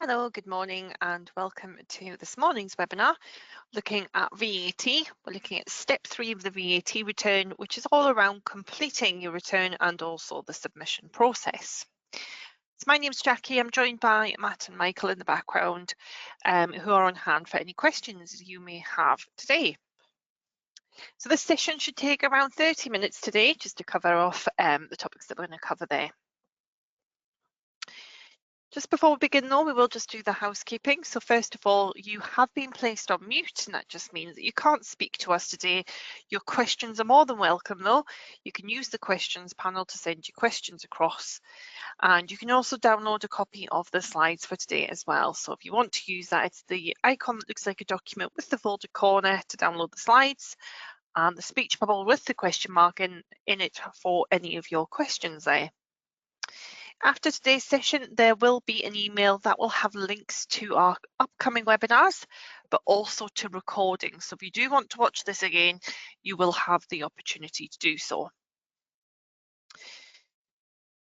Hello, good morning, and welcome to this morning's webinar looking at VAT. We're looking at step 3 of the VAT return, which is all around completing your return and also the submission process. So my name's Jackie. I'm joined by Matt and Michael in the background, who are on hand for any questions you may have today. So this session should take around 30 minutes today, just to cover off the topics that we're going to cover there. Just before we begin though, we will just do the housekeeping. So first of all, you have been placed on mute, and that just means that you can't speak to us today. Your questions are more than welcome though. You can use the questions panel to send your questions across, and you can also download a copy of the slides for today as well. So if you want to use that, it's the icon that looks like a document with the folder corner to download the slides, and the speech bubble with the question mark in it for any of your questions there. After today's session, there will be an email that will have links to our upcoming webinars, but also to recordings. So if you do want to watch this again, you will have the opportunity to do so.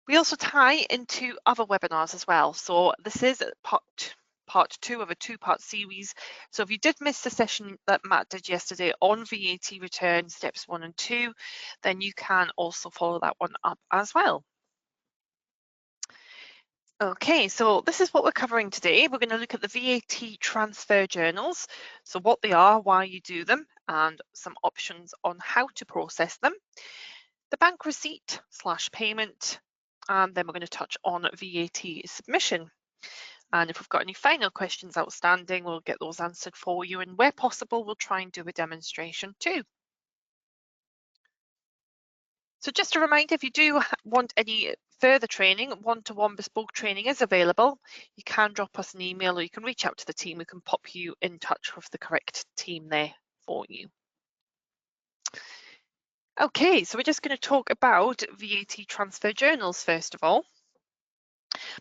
We also tie into other webinars as well. So this is part 2 of a 2-part series. So if you did miss the session that Matt did yesterday on VAT return steps 1 and 2, then you can also follow that one up as well. Okay, so this is what we're covering today. We're going to look at the VAT transfer journals, so what they are, why you do them, and some options on how to process them, the bank receipt / payment, and then we're going to touch on VAT submission. And if we've got any final questions outstanding, we'll get those answered for you, and where possible, we'll try and do a demonstration too. So just a reminder, if you do want any further training, one-to-one bespoke training is available. You can drop us an email or you can reach out to the team. We can pop you in touch with the correct team there for you. Okay, so we're just going to talk about VAT transfer journals first of all.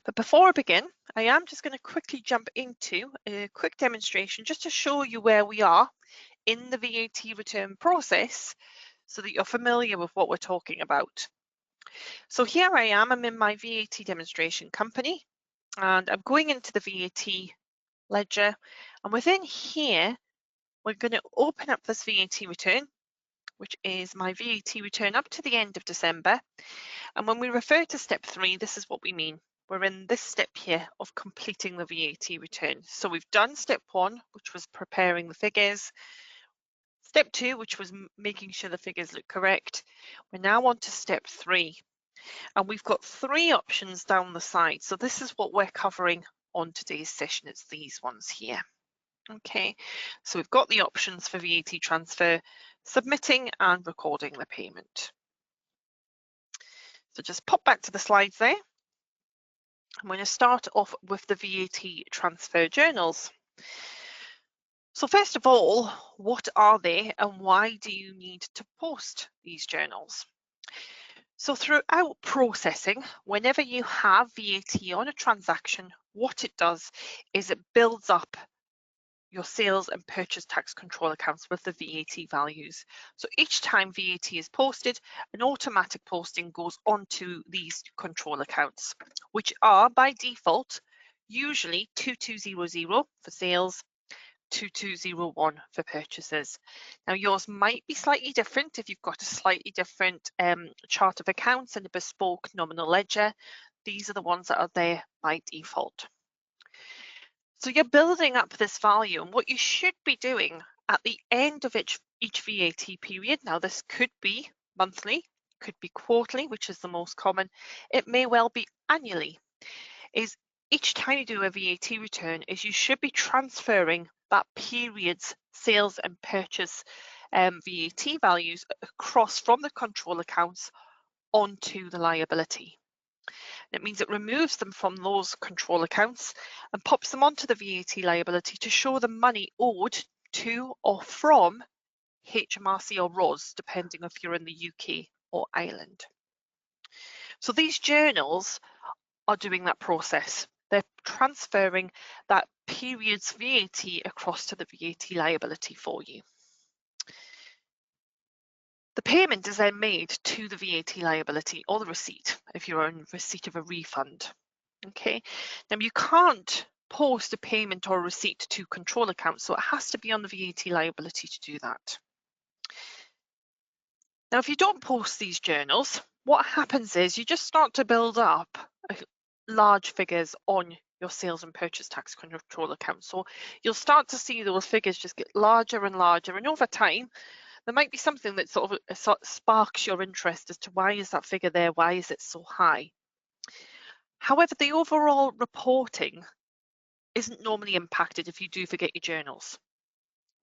But before I begin, I am just going to quickly jump into a quick demonstration just to show you where we are in the VAT return process so that you're familiar with what we're talking about. So here I am, I'm in my VAT demonstration company, and I'm going into the VAT ledger, and within here, we're going to open up this VAT return, which is my VAT return up to the end of December. And when we refer to step 3, this is what we mean. We're in this step here of completing the VAT return. So we've done step 1, which was preparing the figures. Step 2, which was making sure the figures look correct. We're now on to step 3. And we've got 3 options down the side. So this is what we're covering on today's session. It's these ones here. Okay, so we've got the options for VAT transfer, submitting and recording the payment. So just pop back to the slides there. I'm going to start off with the VAT transfer journals. So first of all, what are they and why do you need to post these journals? So throughout processing, whenever you have VAT on a transaction, what it does is it builds up your sales and purchase tax control accounts with the VAT values. So each time VAT is posted, an automatic posting goes onto these control accounts, which are by default usually 2200 for sales, 2201 for purchases. Now yours might be slightly different if you've got a slightly different chart of accounts and a bespoke nominal ledger. These are the ones that are there by default. So you're building up this value, and what you should be doing at the end of each VAT period, now this could be monthly, could be quarterly, which is the most common, it may well be annually, is each time you do a VAT return is you should be transferring that period's sales and purchase VAT values across from the control accounts onto the liability. It means it removes them from those control accounts and pops them onto the VAT liability to show the money owed to or from HMRC or ROS, depending if you're in the UK or Ireland. So these journals are doing that process. They're transferring that period's VAT across to the VAT liability for you. The payment is then made to the VAT liability or the receipt if you're in receipt of a refund. Okay, now you can't post a payment or a receipt to control accounts, so it has to be on the VAT liability to do that. Now, if you don't post these journals, what happens is you just start to build up large figures on your sales and purchase tax control account. So you'll start to see those figures just get larger and larger, and over time there might be something that sort of sparks your interest as to why is that figure there, why is it so high. However, the overall reporting isn't normally impacted if you do forget your journals.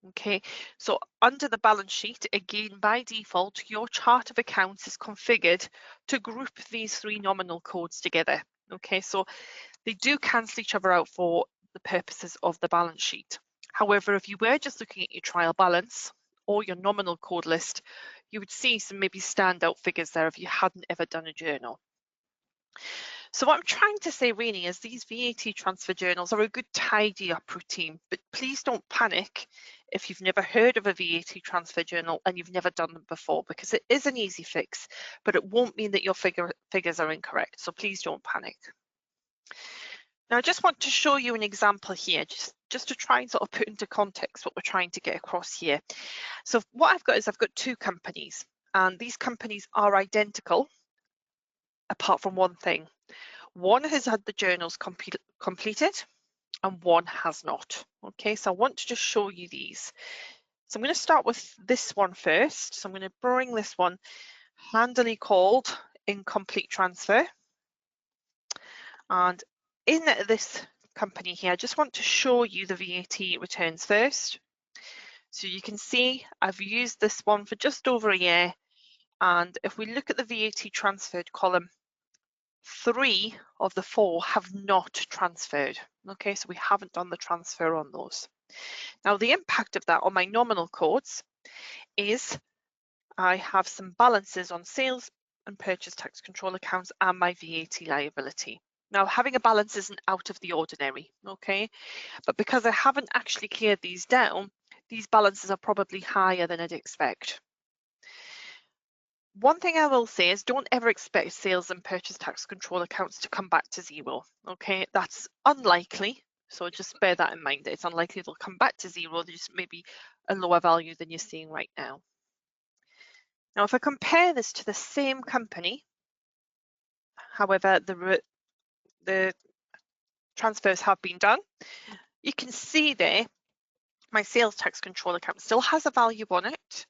Okay, so under the balance sheet, again, by default, your chart of accounts is configured to group these three nominal codes together. Okay, so they do cancel each other out for the purposes of the balance sheet. However, if you were just looking at your trial balance or your nominal code list, you would see some maybe standout figures there if you hadn't ever done a journal. So what I'm trying to say really is these VAT transfer journals are a good tidy up routine, but please don't panic if you've never heard of a VAT transfer journal and you've never done them before, because it is an easy fix, but it won't mean that your figures are incorrect. So please don't panic. Now I just want to show you an example here, just to try and sort of put into context what we're trying to get across here. So what I've got is I've got two companies, and these companies are identical apart from one thing. One has had the journals completed and one has not. Okay, so I want to just show you these. So I'm going to start with this one first. So I'm going to bring this one handily called incomplete transfer. And in this company here, I just want to show you the VAT returns first. So you can see I've used this one for just over a year. And if we look at the VAT transferred column, 3 of the 4 have not transferred. Okay, so we haven't done the transfer on those. Now the impact of that on my nominal codes is I have some balances on sales and purchase tax control accounts and my VAT liability. Now having a balance isn't out of the ordinary, okay, but because I haven't actually cleared these down, these balances are probably higher than I'd expect. One thing I will say is don't ever expect sales and purchase tax control accounts to come back to zero. Okay, that's unlikely. So just bear that in mind. It's unlikely they'll come back to zero. They're just maybe a lower value than you're seeing right now. Now, if I compare this to the same company, however, the transfers have been done, you can see there my sales tax control account still has a value on it.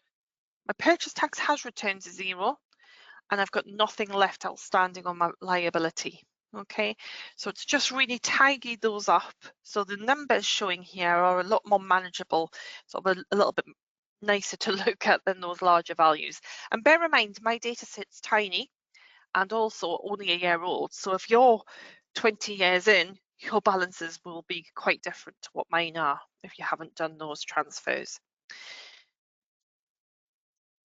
My purchase tax has returned to zero, and I've got nothing left outstanding on my liability. Okay, so it's just really tidied those up. So the numbers showing here are a lot more manageable, sort of a little bit nicer to look at than those larger values. And bear in mind, my data set's tiny and also only a year old. So if you're 20 years in, your balances will be quite different to what mine are if you haven't done those transfers.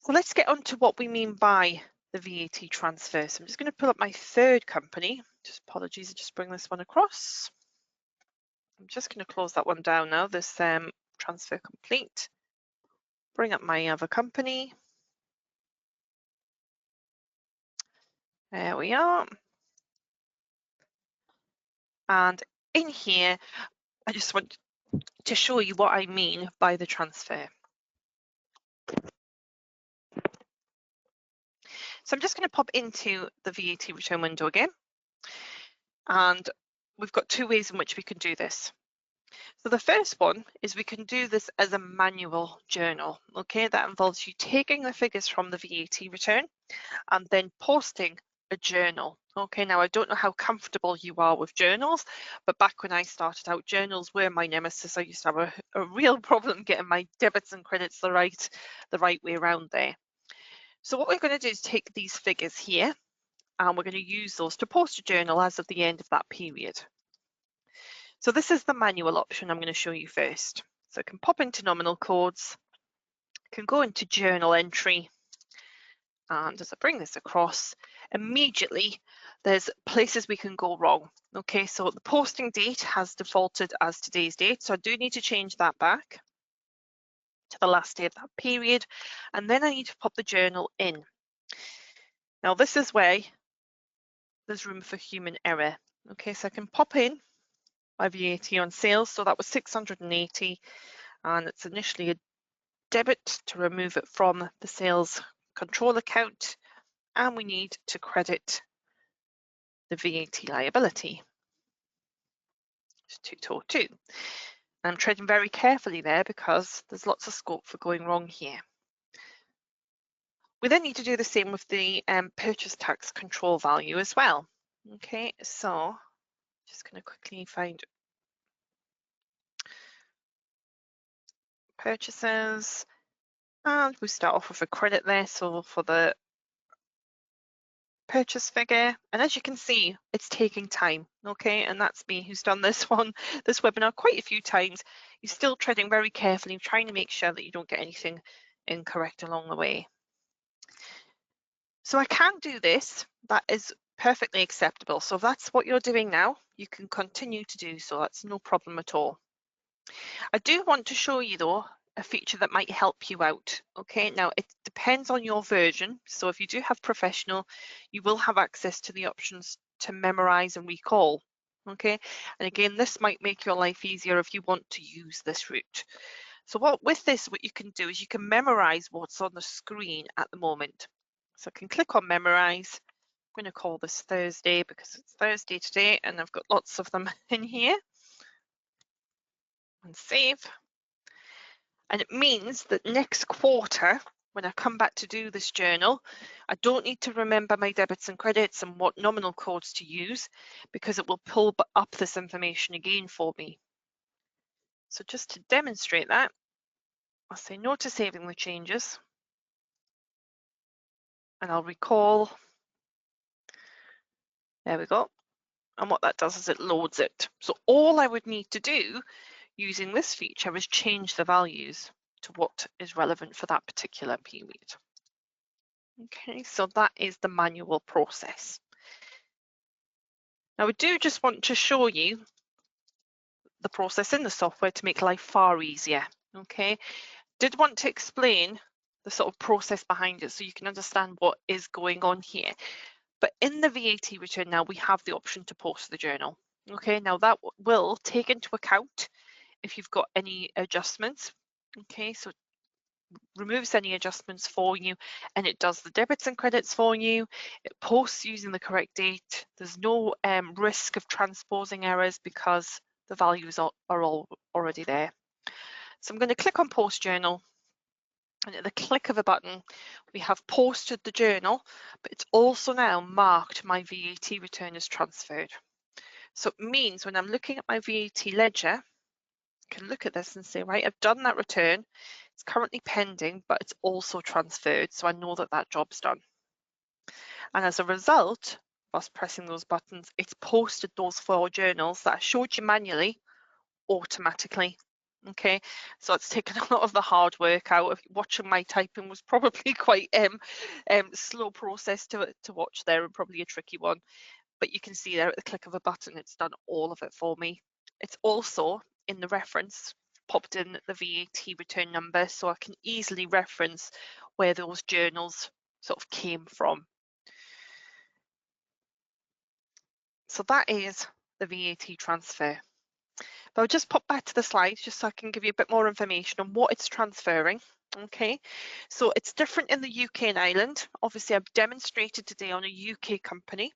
So let's get on to what we mean by the VAT transfer. So I'm just going to pull up my third company. Just apologies, I just bring this one across. I'm just going to close that one down now, this transfer complete. Bring up my other company. There we are. And in here, I just want to show you what I mean by the transfer. So I'm just going to pop into the VAT return window again. And we've got two ways in which we can do this. So the first one is we can do this as a manual journal. Okay, that involves you taking the figures from the VAT return and then posting a journal. Okay, now I don't know how comfortable you are with journals, but back when I started out, journals were my nemesis. I used to have a real problem getting my debits and credits the right way around there. So what we're going to do is take these figures here and we're going to use those to post a journal as of the end of that period. So this is the manual option I'm going to show you first. So I can pop into nominal codes, can go into journal entry, and as I bring this across, immediately there's places we can go wrong. Okay, so the posting date has defaulted as today's date, so I do need to change that back to the last day of that period, and then I need to pop the journal in. Now this is where there's room for human error. Okay, so I can pop in my VAT on sales. So that was 680, and it's initially a debit to remove it from the sales control account, and we need to credit the VAT liability. It's 222. I'm treading very carefully there because there's lots of scope for going wrong here. We then need to do the same with the purchase tax control value as well. Okay, so just going to quickly find purchases, and we start off with a credit there. So for the purchase figure, and as you can see, it's taking time. Okay, and that's me who's done this webinar quite a few times. You're still treading very carefully, trying to make sure that you don't get anything incorrect along the way. So I can do this. That is perfectly acceptable. So if that's what you're doing now, you can continue to do so. That's no problem at all. I do want to show you though a feature that might help you out. Okay, now it depends on your version. So if you do have professional, you will have access to the options to memorize and recall. Okay, and again, this might make your life easier if you want to use this route. So what you can do is you can memorize what's on the screen at the moment. So I can click on memorize. I'm going to call this Thursday because it's Thursday today and I've got lots of them in here. And save. And it means that next quarter, when I come back to do this journal, I don't need to remember my debits and credits and what nominal codes to use because it will pull up this information again for me. So just to demonstrate that, I'll say no to saving the changes. And I'll recall. There we go. And what that does is it loads it. So all I would need to do using this feature is change the values to what is relevant for that particular period. Okay, so that is the manual process. Now we do just want to show you the process in the software to make life far easier. Okay, did want to explain the sort of process behind it so you can understand what is going on here. But in the VAT return now, we have the option to post the journal. Okay, now that will take into account if you've got any adjustments. Okay, so it removes any adjustments for you and it does the debits and credits for you. It posts using the correct date. There's no risk of transposing errors because the values are all already there. So I'm going to click on post journal. And at the click of a button, we have posted the journal, but it's also now marked my VAT return as transferred. So it means when I'm looking at my VAT ledger, I can look at this and say, right, I've done that return. It's currently pending, but it's also transferred. So I know that that job's done. And as a result of us pressing those buttons, it's posted those 4 journals that I showed you manually automatically. Okay, so it's taken a lot of the hard work out. Watching my typing was probably quite slow process to watch there and probably a tricky one. But you can see there at the click of a button, it's done all of it for me. It's also in the reference popped in the VAT return number, so I can easily reference where those journals sort of came from. So that is the VAT transfer. But I'll just pop back to the slides just so I can give you a bit more information on what it's transferring. Okay, so it's different in the UK and Ireland. Obviously, I've demonstrated today on a UK company.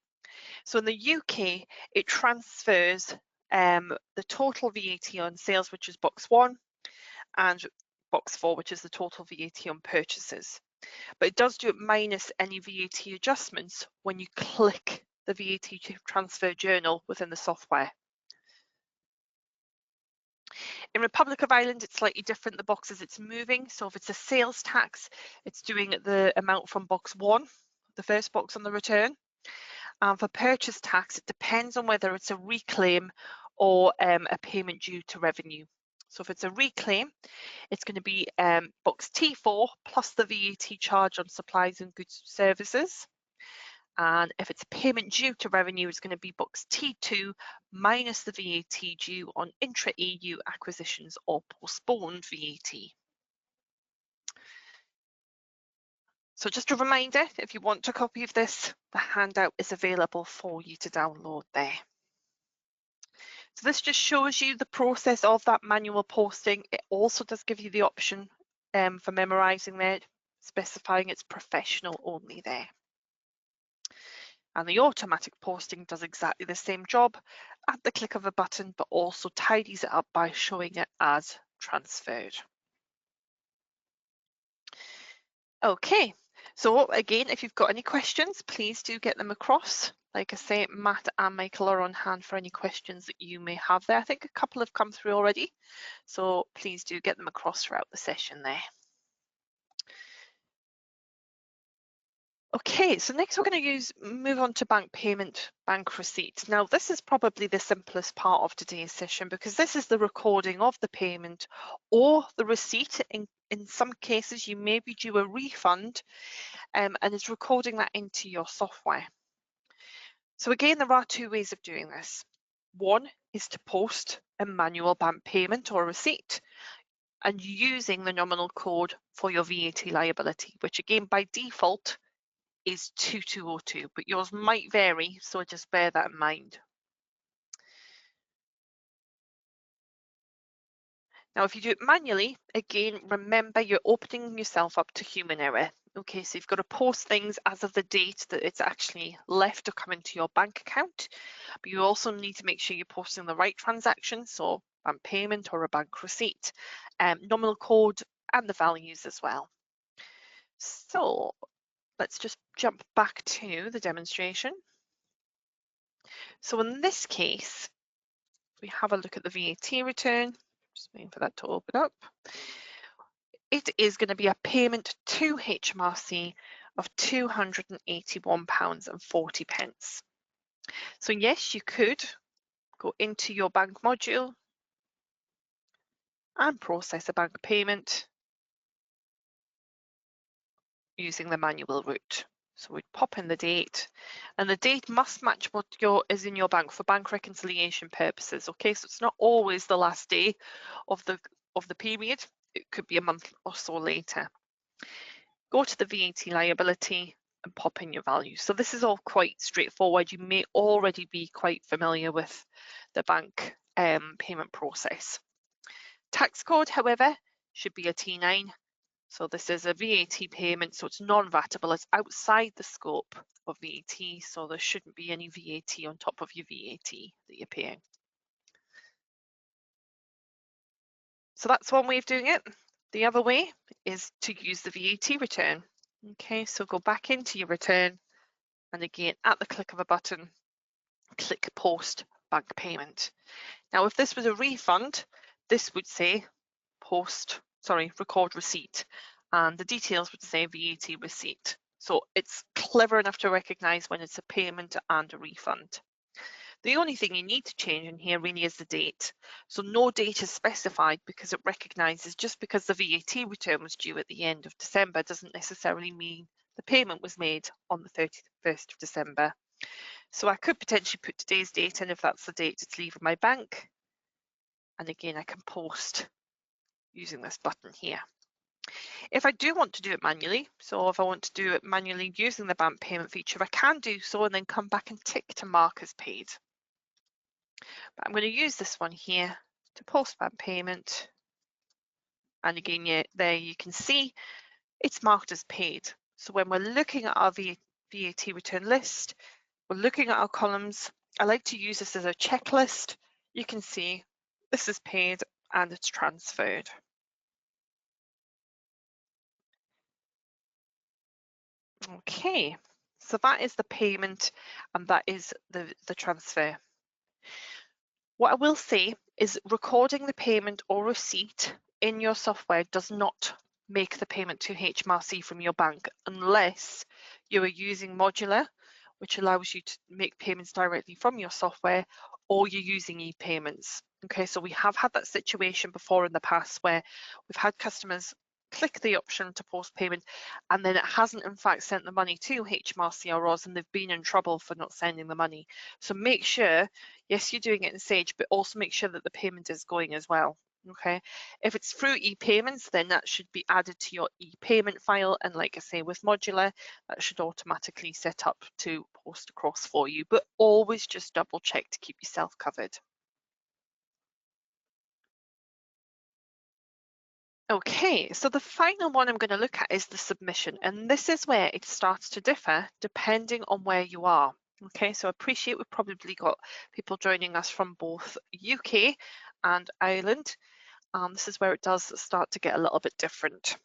So in the UK, it transfers the total VAT on sales, which is box 1, and box 4, which is the total VAT on purchases. But it does do it minus any VAT adjustments when you click the VAT transfer journal within the software. In Republic of Ireland, it's slightly different, the boxes it's moving. So if it's a sales tax, it's doing the amount from box 1, the first box on the return. For purchase tax, it depends on whether it's a reclaim or a payment due to revenue. So if it's a reclaim, it's going to be box T4 plus the VAT charge on supplies and goods and services. And if it's payment due to revenue, it's going to be box T2 minus the VAT due on intra-EU acquisitions or postponed VAT. So just a reminder, if you want a copy of this, the handout is available for you to download there. So this just shows you the process of that manual posting. It also does give you the option for memorizing there, specifying it's professional only there. And the automatic posting does exactly the same job at the click of a button, but also tidies it up by showing it as transferred. Okay, so again, if you've got any questions, please do get them across. Like I say, Matt and Michael are on hand for any questions that you may have there. I think a couple have come through already, so please do get them across throughout the session there. Okay, so next we're going to move on to bank payment, bank receipts. Now this is probably the simplest part of today's session because this is the recording of the payment or the receipt. In some cases you may be due a refund and it's recording that into your software. So again, there are two ways of doing this. One is to post a manual bank payment or receipt and using the nominal code for your VAT liability, which again by default is 2202, but yours might vary, so just bear that in mind. Now, if you do it manually, again, remember you're opening yourself up to human error. Okay, so you've got to post things as of the date that it's actually left to come into your bank account, but you also need to make sure you're posting the right transaction, so bank payment or a bank receipt, nominal code and the values as well. So let's just jump back to the demonstration. So in this case, we have a look at the VAT return, just waiting for that to open up. It is going to be a payment to HMRC of £281.40. So yes, you could go into your bank module and process a bank payment using the manual route. So we'd pop in the date, and the date must match what is in your bank for bank reconciliation purposes. Okay, so it's not always the last day of the period. It could be a month or so later. Go to the VAT liability and pop in your value. So this is all quite straightforward. You may already be quite familiar with the bank payment process. Tax code, however, should be a T9. So this is a VAT payment, so it's non-VATable. It's outside the scope of VAT, so there shouldn't be any VAT on top of your VAT that you're paying. So that's one way of doing it. The other way is to use the VAT return. Okay, so go back into your return, and again, at the click of a button, click Post Bank Payment. Now, if this was a refund, this would say record receipt, and the details would say VAT receipt. So it's clever enough to recognize when it's a payment and a refund. The only thing you need to change in here really is the date. So no date is specified because it recognizes just because the VAT return was due at the end of December doesn't necessarily mean the payment was made on the 31st of December. So I could potentially put today's date in if that's the date it's leaving my bank. And again, I can post using this button here. If I do want to do it manually, so if I want to do it manually using the bank payment feature, I can do so and then come back and tick to mark as paid. But I'm going to use this one here to post bank payment. And again, there you can see it's marked as paid. So when we're looking at our VAT return list, we're looking at our columns. I like to use this as a checklist. You can see this is paid and it's transferred. Okay, so that is the payment and that is the transfer. What I will say is recording the payment or receipt in your software does not make the payment to HMRC from your bank unless you are using Modular, which allows you to make payments directly from your software, or you're using e-payments. Okay, so we have had that situation before in the past where we've had customers click the option to post payment and then it hasn't in fact sent the money to HMRC or Oz and they've been in trouble for not sending the money. So make sure, yes, you're doing it in Sage, but also make sure that the payment is going as well. Okay, if it's through e-payments, then that should be added to your e-payment file, and like I say, with Modular, that should automatically set up to post across for you, but always just double check to keep yourself covered. Okay, so the final one I'm going to look at is the submission, and this is where it starts to differ depending on where you are. Okay, so I appreciate we've probably got people joining us from both UK and Ireland. This is where it does start to get a little bit different.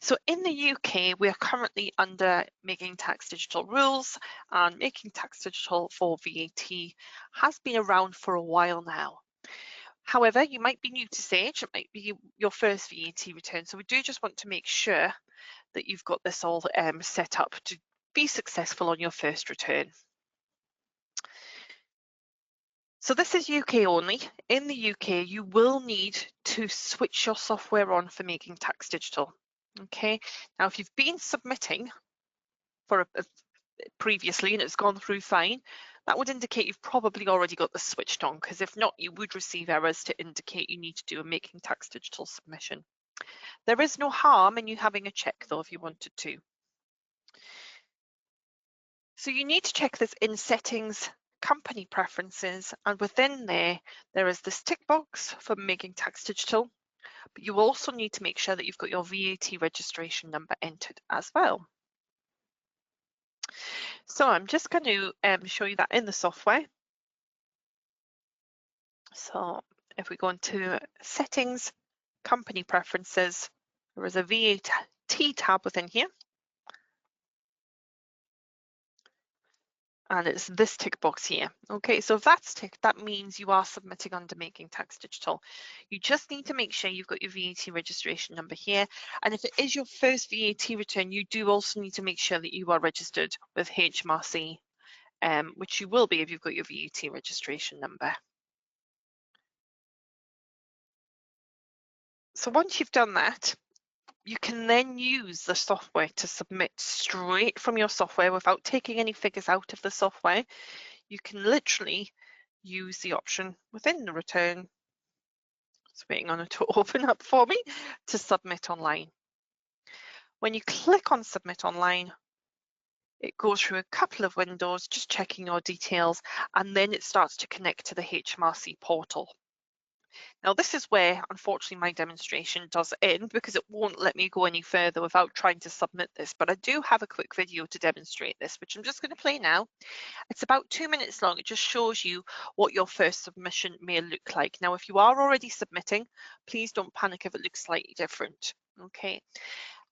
So in the UK, we are currently under Making Tax Digital rules, and Making Tax Digital for VAT has been around for a while now. However, you might be new to Sage, it might be your first VAT return, so we do just want to make sure that you've got this all set up to be successful on your first return. So this is UK only. In the UK, you will need to switch your software on for Making Tax Digital. Okay, now if you've been submitting for previously and it's gone through fine, that would indicate you've probably already got this switched on, because if not, you would receive errors to indicate you need to do a Making Tax Digital submission. There is no harm in you having a check though if you wanted to. So you need to check this in Settings, Company Preferences, and within there is this tick box for Making Tax Digital, but you also need to make sure that you've got your VAT registration number entered as well. So I'm just going to show you that in the software. So if we go into Settings, Company Preferences, there is a VAT tab within here. And it's this tick box here. Okay, so if that's ticked, that means you are submitting under Making Tax Digital. You just need to make sure you've got your VAT registration number here. And if it is your first VAT return, you do also need to make sure that you are registered with HMRC, which you will be if you've got your VAT registration number. So once you've done that, you can then use the software to submit straight from your software without taking any figures out of the software. You can literally use the option within the return, just waiting on it to open up for me, to submit online. When you click on Submit Online, it goes through a couple of windows, just checking your details, and then it starts to connect to the HMRC portal. Now this is where, unfortunately, my demonstration does end, because it won't let me go any further without trying to submit this, but I do have a quick video to demonstrate this, which I'm just going to play now. It's about 2 minutes long. It just shows you what your first submission may look like. Now, if you are already submitting, please don't panic if it looks slightly different. Okay.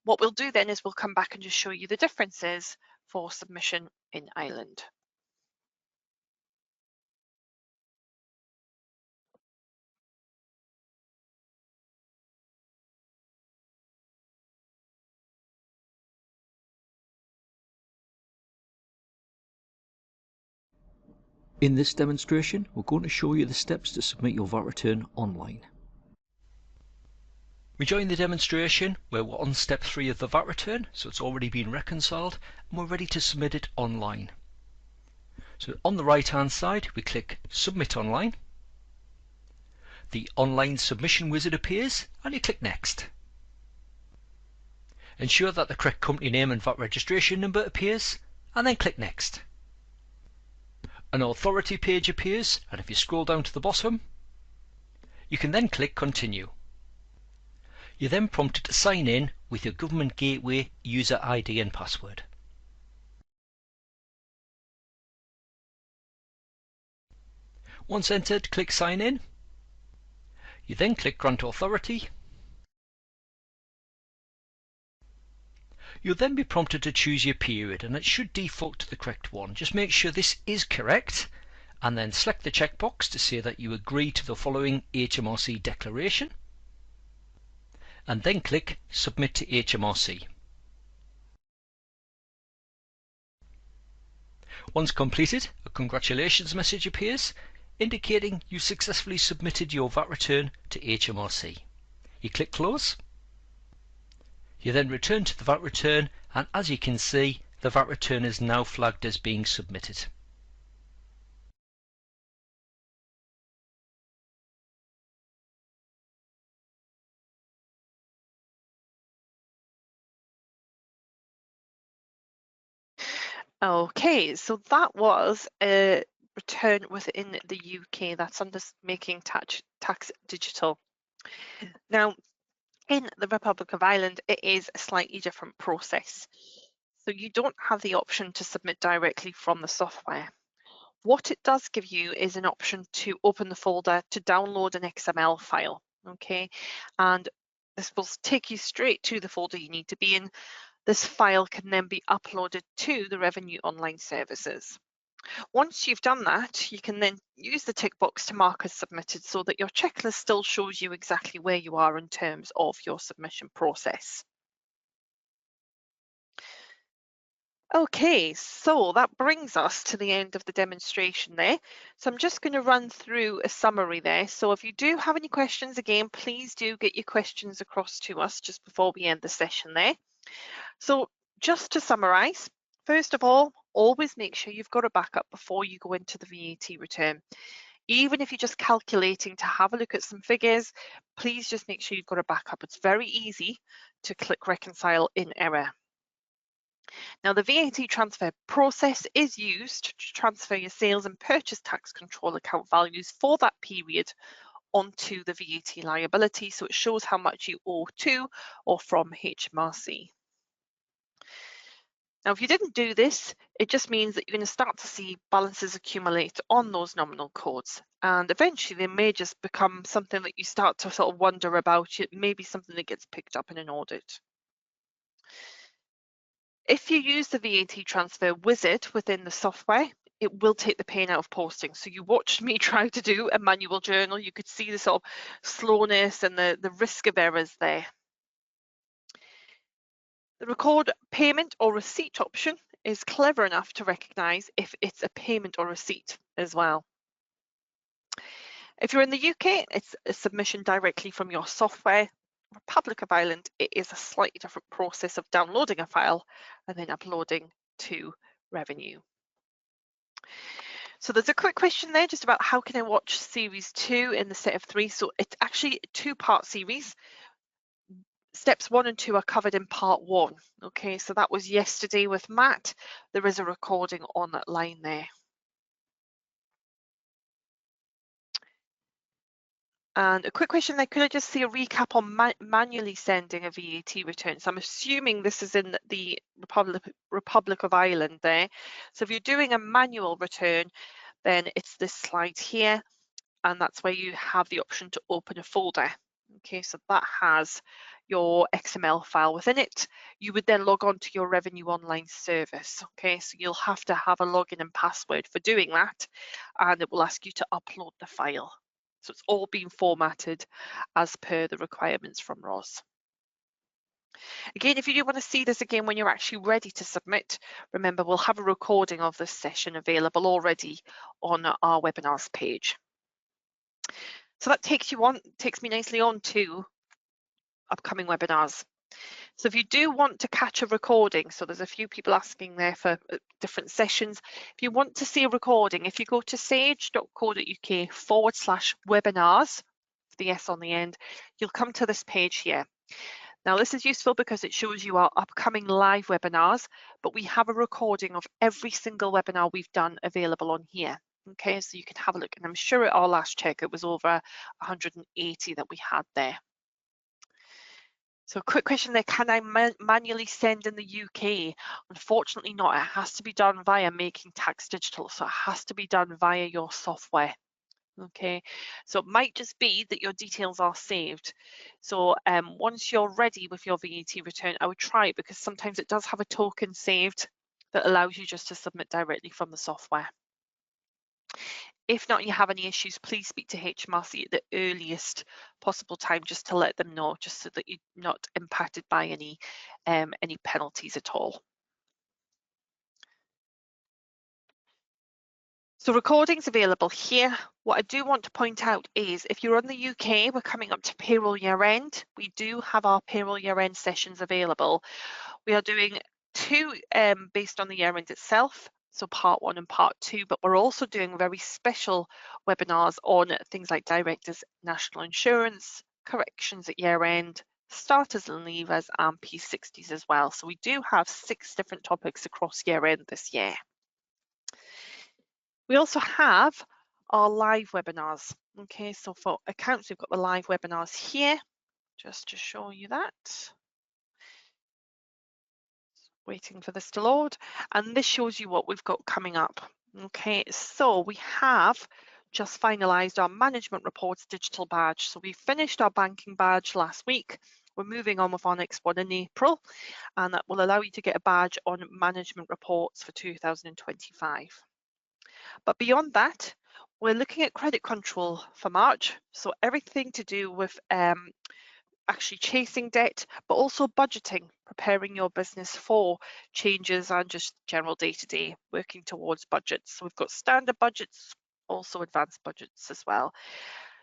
What we'll do then is we'll come back and just show you the differences for submission in Ireland. In this demonstration, we're going to show you the steps to submit your VAT return online. We join the demonstration where we're on step 3 of the VAT return, so it's already been reconciled, and we're ready to submit it online. So on the right hand side, we click Submit Online. The online submission wizard appears, and you click Next. Ensure that the correct company name and VAT registration number appears, and then click Next. An authority page appears, and if you scroll down to the bottom, you can then click Continue. You're then prompted to sign in with your Government Gateway user ID and password. Once entered, click Sign In. You then click Grant Authority. You'll then be prompted to choose your period, and it should default to the correct one. Just make sure this is correct, and then select the checkbox to say that you agree to the following HMRC declaration, and then click Submit to HMRC. Once completed, a congratulations message appears, indicating you successfully submitted your VAT return to HMRC. You click Close. You then return to the VAT return, and as you can see, the VAT return is now flagged as being submitted. Okay, so that was a return within the UK. That's under Making Tax Digital. Now, In the Republic of Ireland, it is a slightly different process. So you don't have the option to submit directly from the software. What it does give you is an option to open the folder to download an XML file, okay? And this will take you straight to the folder you need to be in. This file can then be uploaded to the Revenue Online Services. Once you've done that, you can then use the tick box to mark as submitted so that your checklist still shows you exactly where you are in terms of your submission process. Okay, so that brings us to the end of the demonstration there. So I'm just going to run through a summary there. So if you do have any questions, again, please do get your questions across to us just before we end the session there. So just to summarize, first of all, always make sure you've got a backup before you go into the VAT return. Even if you're just calculating to have a look at some figures, please just make sure you've got a backup. It's very easy to click reconcile in error. Now, the VAT transfer process is used to transfer your sales and purchase tax control account values for that period onto the VAT liability, so it shows how much you owe to or from HMRC. Now, if you didn't do this, it just means that you're going to start to see balances accumulate on those nominal codes. And eventually they may just become something that you start to sort of wonder about. It may be something that gets picked up in an audit. If you use the VAT transfer wizard within the software, it will take the pain out of posting. So you watched me try to do a manual journal. You could see the sort of slowness and the risk of errors there. The record payment or receipt option is clever enough to recognise if it's a payment or receipt as well. If you're in the UK, it's a submission directly from your software. Republic of Ireland, it is a slightly different process of downloading a file and then uploading to Revenue. So there's a quick question there just about how can I watch series 2 in the set of 3. So it's actually a 2-part series. Steps 1 and 2 are covered in part 1. Okay, so that was yesterday with Matt. There is a recording on that line there. And a quick question there, could I just see a recap on manually sending a VAT return? So I'm assuming this is in the Republic of Ireland there. So if you're doing a manual return, then it's this slide here, and that's where you have the option to open a folder. Okay, so that has your XML file within it. You would then log on to your Revenue Online service. Okay, so you'll have to have a login and password for doing that, and it will ask you to upload the file. So it's all been formatted as per the requirements from ROS. Again, if you do want to see this again when you're actually ready to submit, remember we'll have a recording of this session available already on our webinars page. So that takes me nicely on to upcoming webinars. So if you do want to catch a recording, so there's a few people asking there for different sessions. If you want to see a recording, if you go to sage.co.uk/webinars, the S on the end, you'll come to this page here. Now this is useful because it shows you our upcoming live webinars, but we have a recording of every single webinar we've done available on here. Okay, so you can have a look, and I'm sure at our last check it was over 180 that we had there. So a quick question there, can I manually send in the UK? Unfortunately not, it has to be done via Making Tax Digital, so it has to be done via your software. Okay, so it might just be that your details are saved. So once you're ready with your VAT return, I would try it because sometimes it does have a token saved that allows you just to submit directly from the software. If not, you have any issues, please speak to HMRC at the earliest possible time just to let them know, just so that you're not impacted by any penalties at all. So recordings available here. What I do want to point out is if you're in the UK, we're coming up to payroll year end. We do have our payroll year end sessions available. We are doing 2 based on the year end itself, so part 1 and part 2, but we're also doing very special webinars on things like directors' national insurance, corrections at year end, starters and leavers, and P60s as well. So we do have 6 different topics across year end this year. We also have our live webinars. Okay, so for accounts, we've got the live webinars here. just to show you that. Waiting for this to load, and this shows you what we've got coming up. Okay, so we have just finalized our management reports digital badge. So we finished our banking badge last week. We're moving on with our next one in April, and that will allow you to get a badge on management reports for 2025. But beyond that, we're looking at credit control for March. So everything to do with actually chasing debt, but also budgeting, preparing your business for changes and just general day-to-day working towards budgets. So we've got standard budgets, also advanced budgets as well.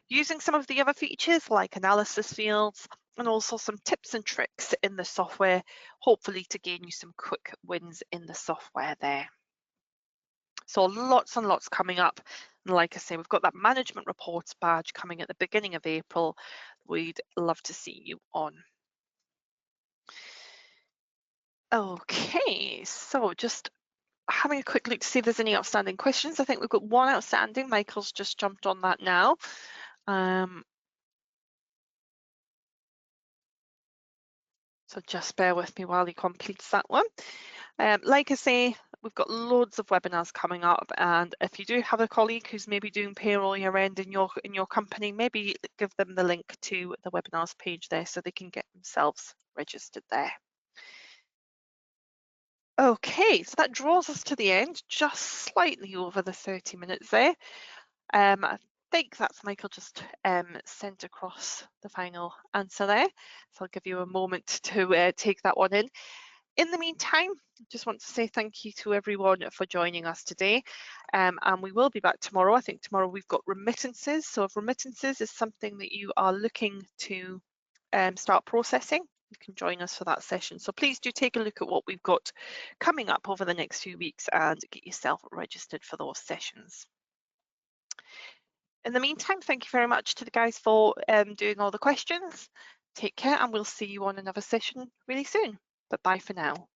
Using some of the other features like analysis fields and also some tips and tricks in the software, hopefully to gain you some quick wins in the software there. So lots and lots coming up. And like I say, we've got that management reports badge coming at the beginning of April. We'd love to see you on. Okay, so just having a quick look to see if there's any outstanding questions. I think we've got one outstanding. Michael's just jumped on that now. So just bear with me while he completes that one. Like I say, we've got loads of webinars coming up, and if you do have a colleague who's maybe doing payroll year end in your company, maybe give them the link to the webinars page there so they can get themselves registered there. Okay, so that draws us to the end, just slightly over the 30 minutes there. I think that's Michael just sent across the final answer there. So I'll give you a moment to take that one in. In the meantime, I just want to say thank you to everyone for joining us today. And we will be back tomorrow. I think tomorrow we've got remittances. So if remittances is something that you are looking to start processing, you can join us for that session. So please do take a look at what we've got coming up over the next few weeks and get yourself registered for those sessions. In the meantime, thank you very much to the guys for doing all the questions. Take care, and we'll see you on another session really soon. But bye for now.